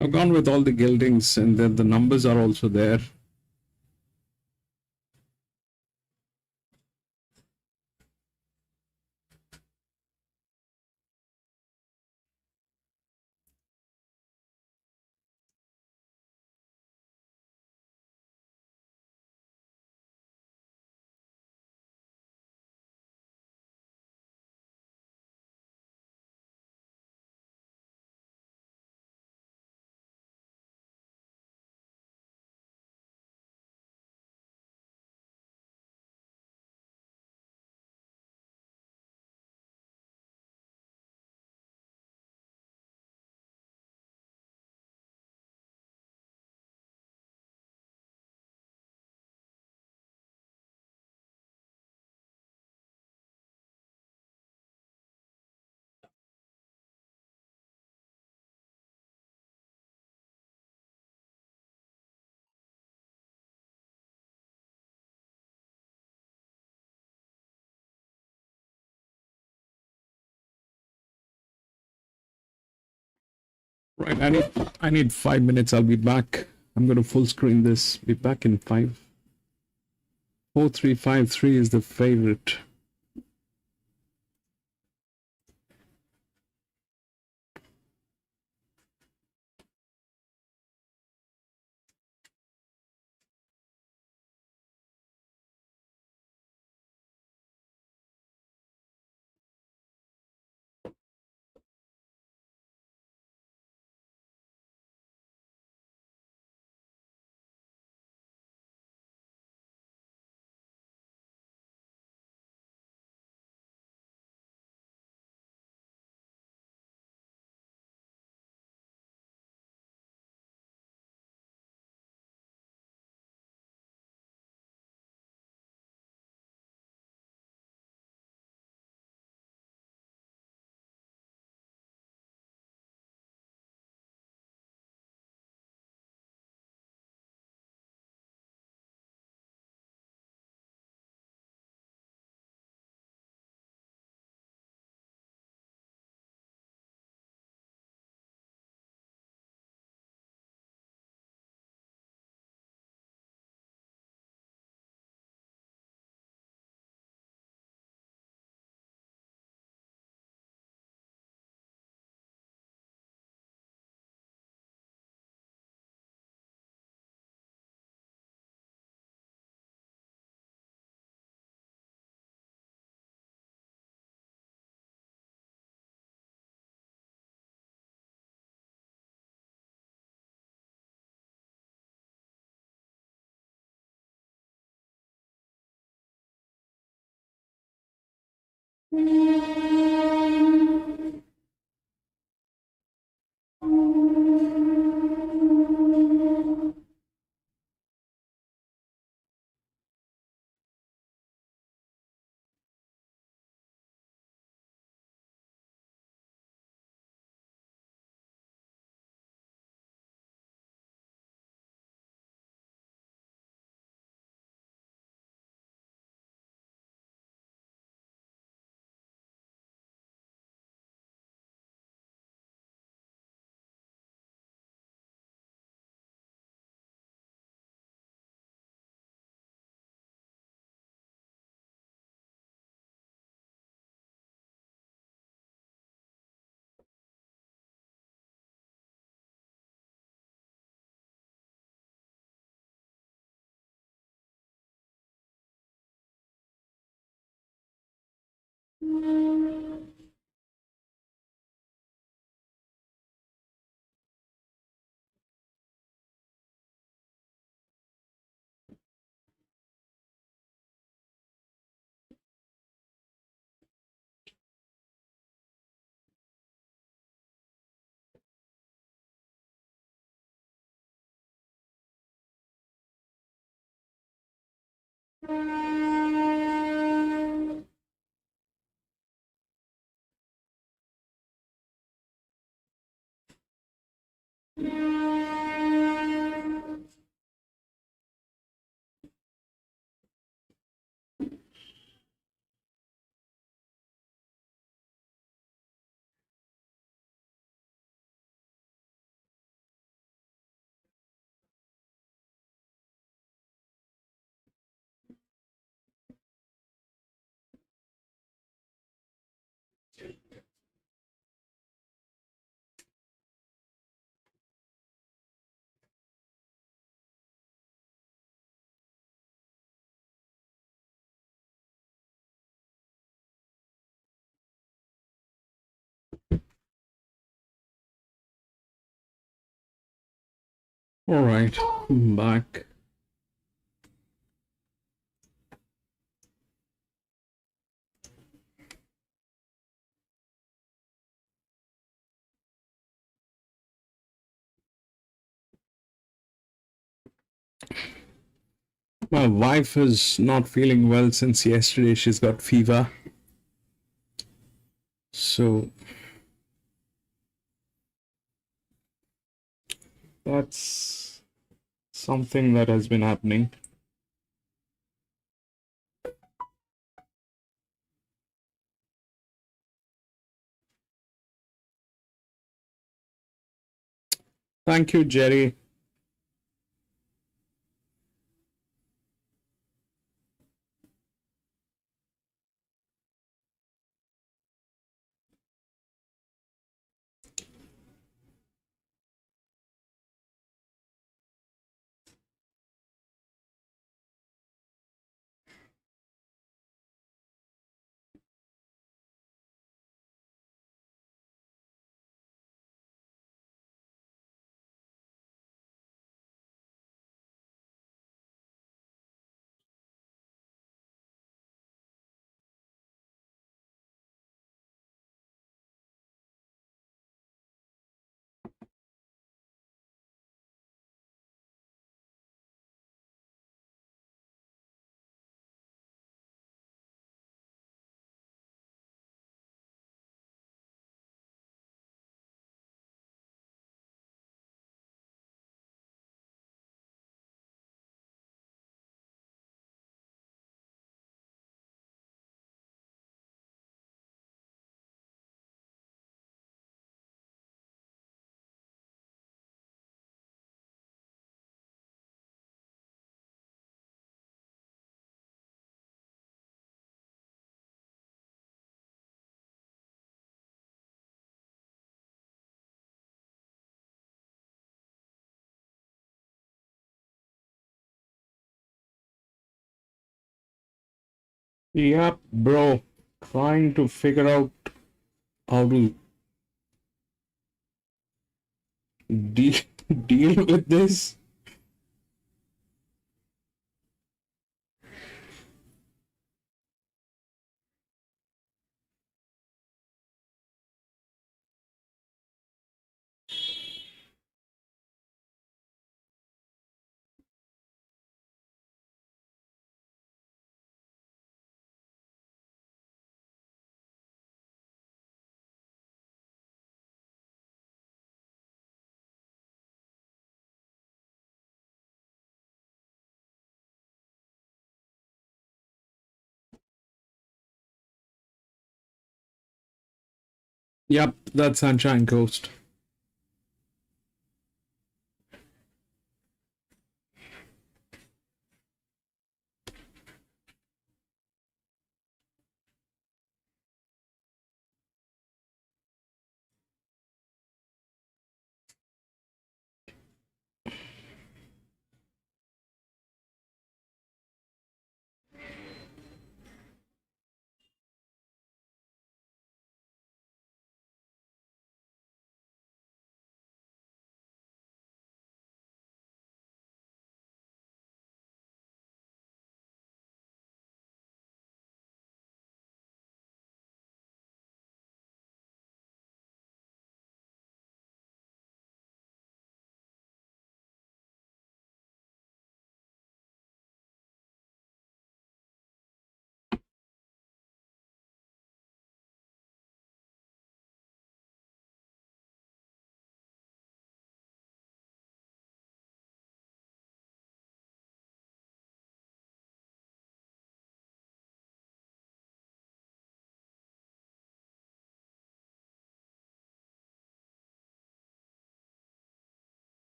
I've gone with all the geldings, and then the numbers are also there. Right, I need 5 minutes. I'll be back. I'm gonna full screen this. Be back in 5. 4353 is the favorite. All right, I'm back. My wife is not feeling well since yesterday. She's got fever. So that's something that has been happening. Thank you, Jerry. Yep, bro. Trying to figure out how to de- deal with this. Yep, that's Sunshine Coast.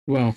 Well,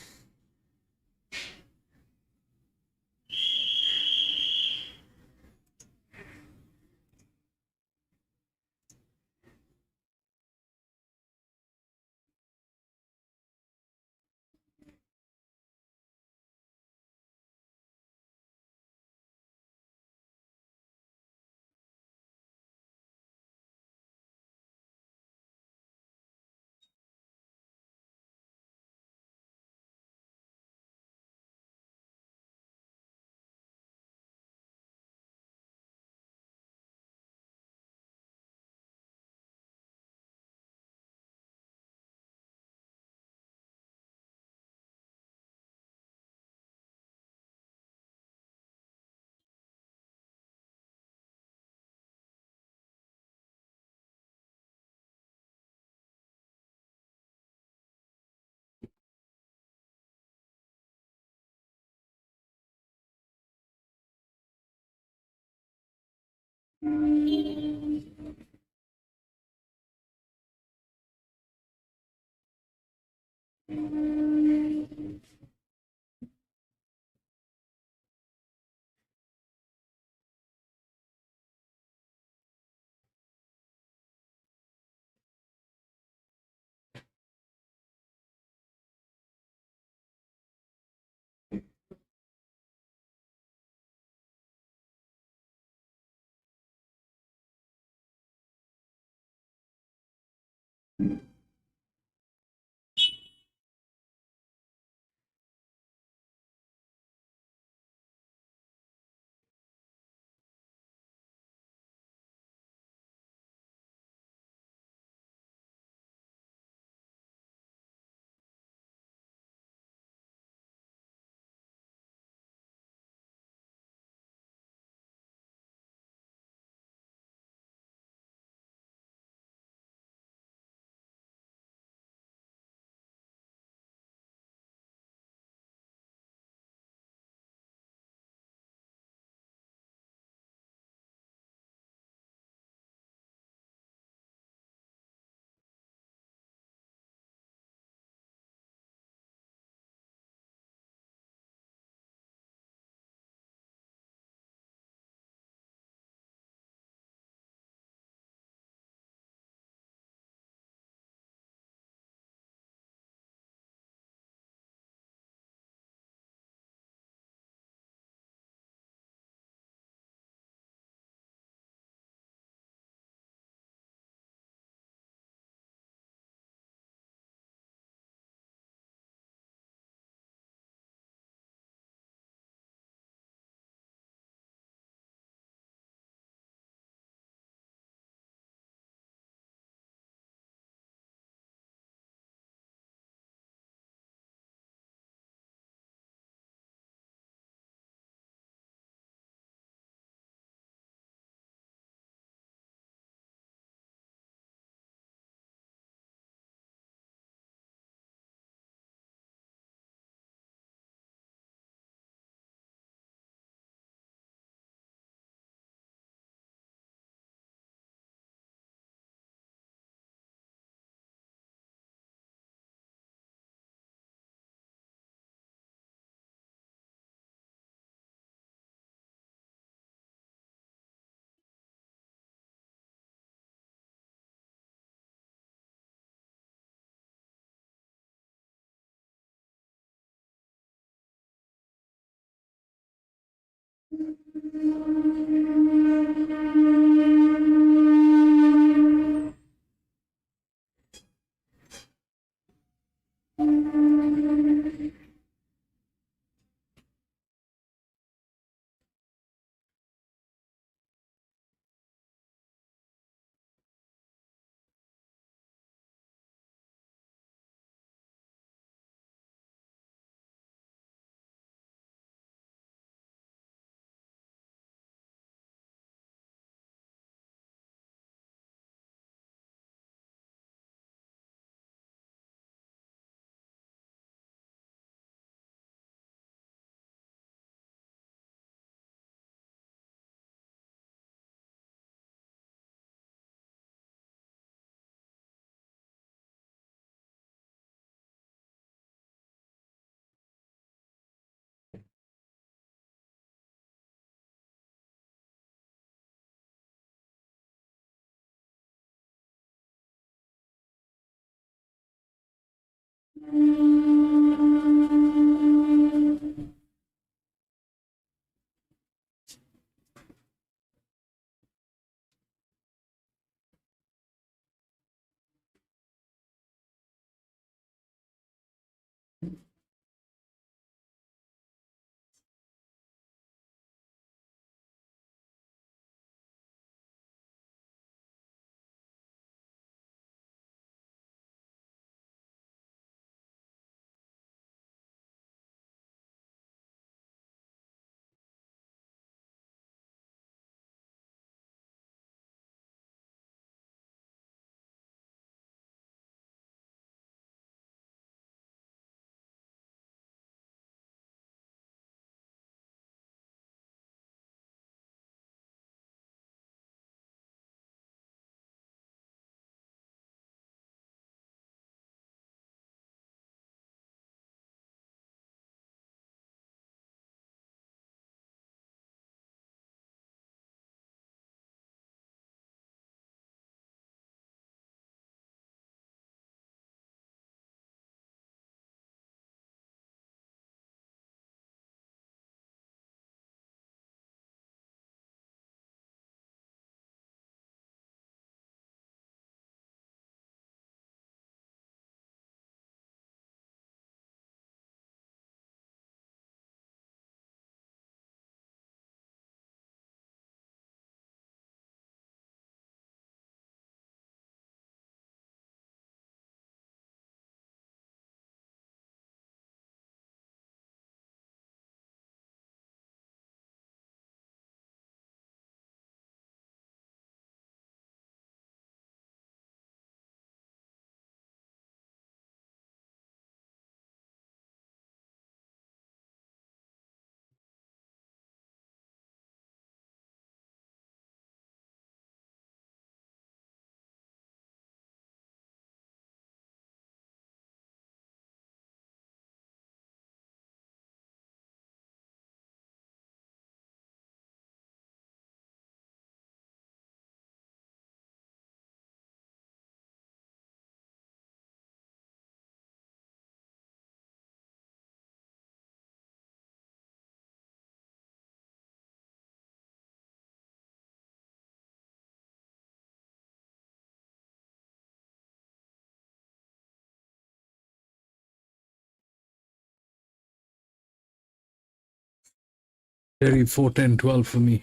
Very 4, 10, 12 for me.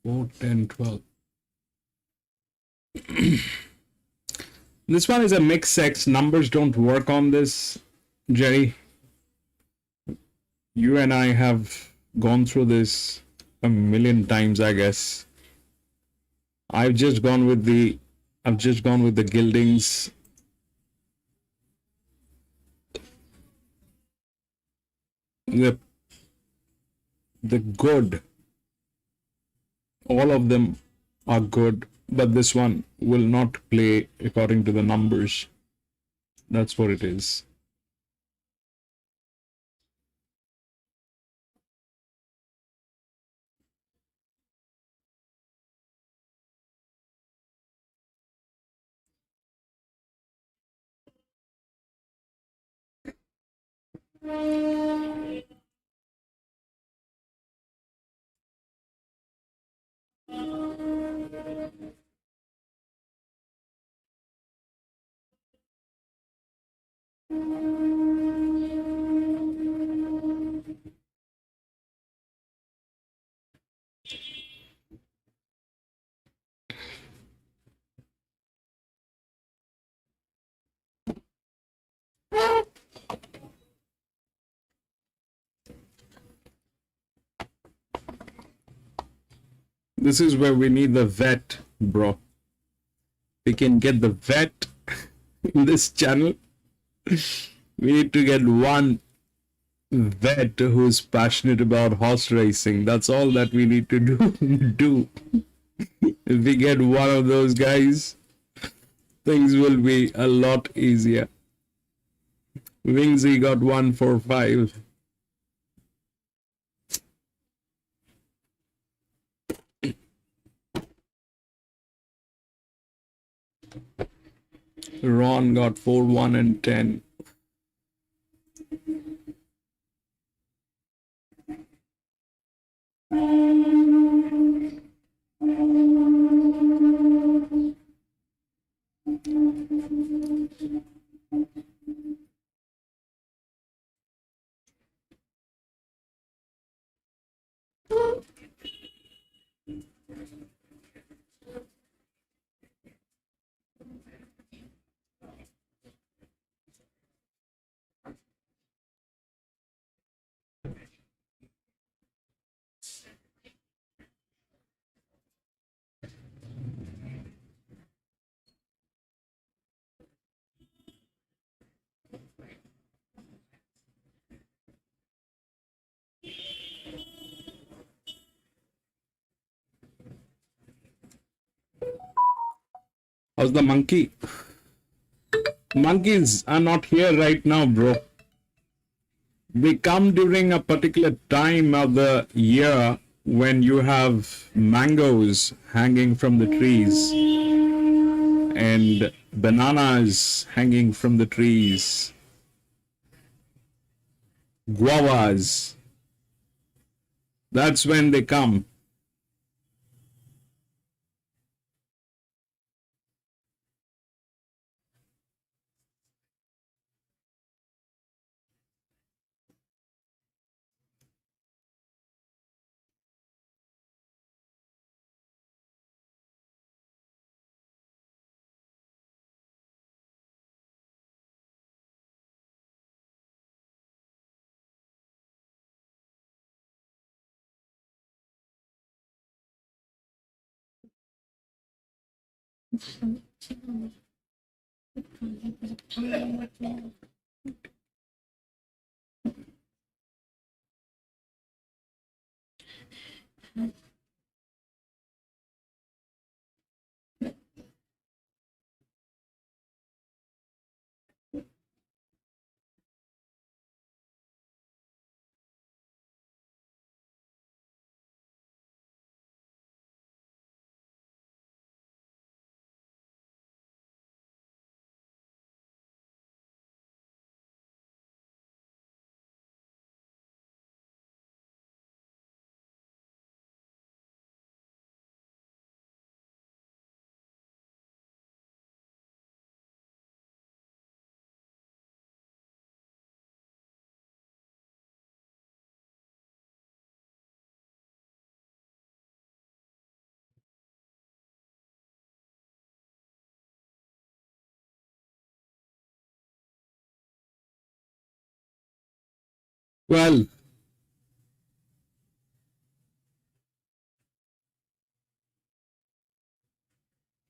4, 10, 12. This one is a mixed sex. Numbers don't work on this, Jerry. You and I have gone through this a million times, I guess. I've just gone with the gildings. The good, all of them are good, but this one will not play according to the numbers. That's what it is. This is where we need the vet, bro. We can get the vet in this channel. We need to get one vet who's passionate about horse racing. That's all that we need to do. If we get one of those guys, things will be a lot easier. Wingsy got 145. Ron got 4, 1, and 10. How's the monkey? Monkeys are not here right now, bro. They come during a particular time of the year when you have mangoes hanging from the trees and bananas hanging from the trees, guavas. That's when they come. Well,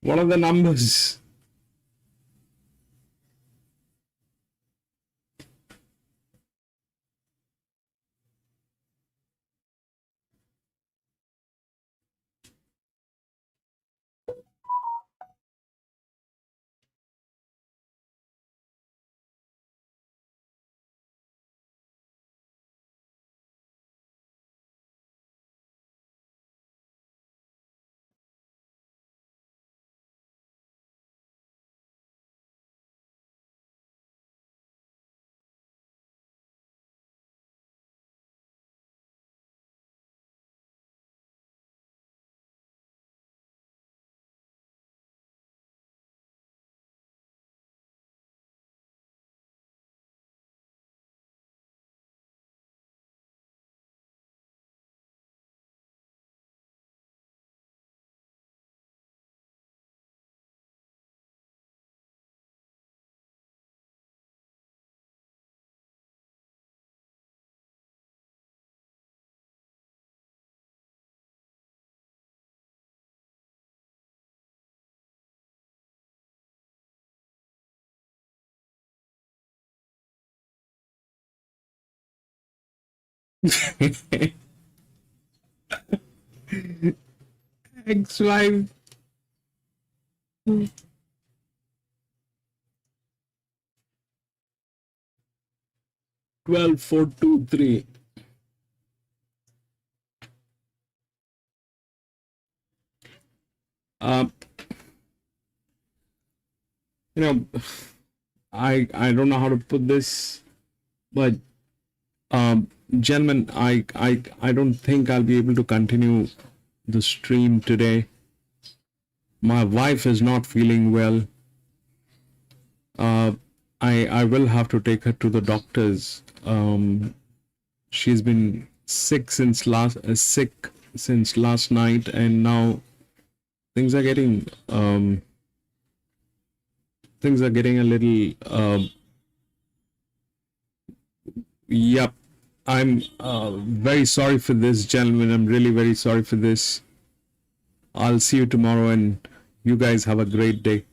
what are the numbers? Ex-wife. 12,423. You know, I don't know how to put this, but gentlemen, I don't think I'll be able to continue the stream today. My wife is not feeling well. I will have to take her to the doctors. She's been sick since last night, and now things are getting a little. Yep, I'm very sorry for this, gentlemen. I'm really very sorry for this. I'll see you tomorrow, and you guys have a great day.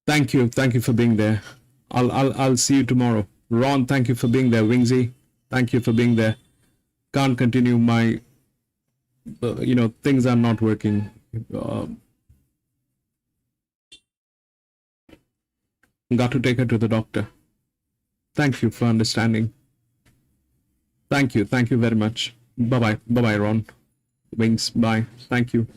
Thank you for being there. I'll see you tomorrow. Ron, thank you for being there. Wingsy, thank you for being there. Can't continue my, things are not working. Got to take her to the doctor. Thank you for understanding. Thank you very much. Bye bye, Ron. Wings, bye. Thank you.